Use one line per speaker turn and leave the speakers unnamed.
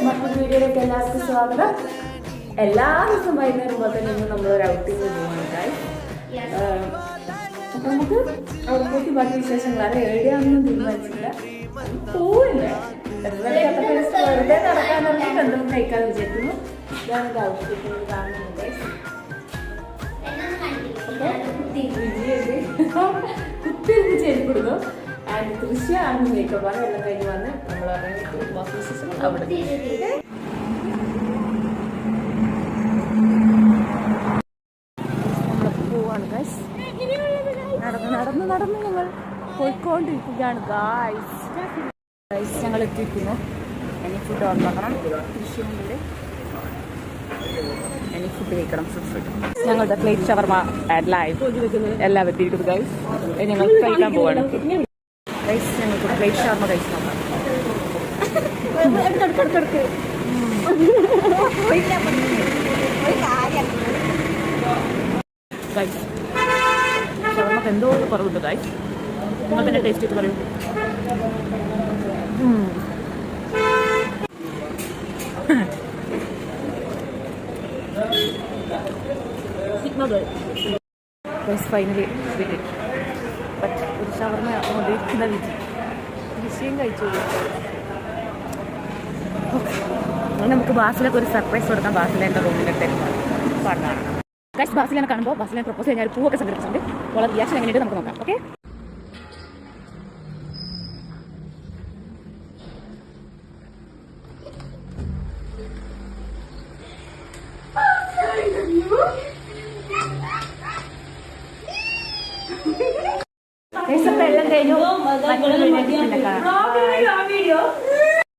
മറ്റൊരു വീഡിയോയിലേക്ക് എല്ലാവർക്കും സ്വാഗതം. എല്ലാ ദിവസവും വൈകുന്നേരം പോലെ തന്നെ ഇന്ന് നമ്മളൊരു ഔട്ടിങ് പോവാണ് ഗൈസ്. അപ്പം നമുക്ക് ഔട്ടിലേക്ക് ബാക്കി വിശേഷങ്ങളാണ്. എവിടെയാണെന്നും തീരുമാനിച്ചില്ല, പോവില്ലേ വെറുതെ നടക്കാനൊക്കെ എന്തെങ്കിലും കഴിക്കാതെ വിചാരിക്കുന്നു. ഇതാണ് ഔട്ടിലേക്ക് കാണുന്നത് ഗൈസ്. കുത്തിയിരുന്ന് ചെരിപ്പിടുന്നു. ആൻഡ് തൃശ്യാണ് മേക്കപ്പാണ്. എല്ലാം കഴിഞ്ഞ് വന്ന് നമ്മൾ ഇറങ്ങിയിട്ട് ബാക്കി വിശേഷങ്ങൾ അവിടെ പോവാണ് ഗൈസ്. നടന്ന് ഞങ്ങൾ പോയിക്കൊണ്ടിരിക്കുകയാണ് ഗൈസ്. ഞങ്ങൾ എത്തിയിരിക്കുന്നു. ഇനി ഫുഡ് ഓർഡർ ആക്കണം. തൃശ്ശൂരിൻ്റെ ഇനി ഫുഡ് കഴിക്കണം. ഫുഡ് ഞങ്ങളുടെ പ്ലേറ്റ് ഷവർമ ലൈവ് എല്ലാം എത്തിയിരിക്കുന്നു ഗൈസ്. ഞങ്ങൾ കഴിക്കാൻ പോവാണ് ഗൈസ്. ഞങ്ങൾക്ക് പ്ലേറ്റ് ഷവർമ കഴിച്ച് നോക്കാം. ഗൈസ് ഷവർമക്ക് എന്തോ കുറവുണ്ട് ഗൈസ്. നിങ്ങൾ തന്നെ ടേസ്റ്റ് ചെയ്ത് പറയൂ. ഫൈനലി വീട്ടിൽ ഒരു ഷവർമ കൊണ്ടിരിക്കുന്ന വീട്ടിൽ വിഷയം കഴിച്ചു. നമുക്ക് ബാസിലൊക്കെ ഒരു സർപ്രൈസ് കൊടുക്കാം. ബാസിലേൻ്റെ റൂമിലത്തെ പാടാണ് ഗൈസ്. ബാസിലിനെ കാണുമ്പോൾ ബാസിലിനെ പ്രപ്പോസ് ചെയ്യാൻ പൂവൊക്കെ സംഘടിപ്പിച്ചിട്ടുണ്ട്. വളരെ റിയാക്ഷൻ എങ്ങനെയുണ്ട് നമുക്ക് നോക്കാം. ഓക്കെ എല്ലാം കഴിഞ്ഞു.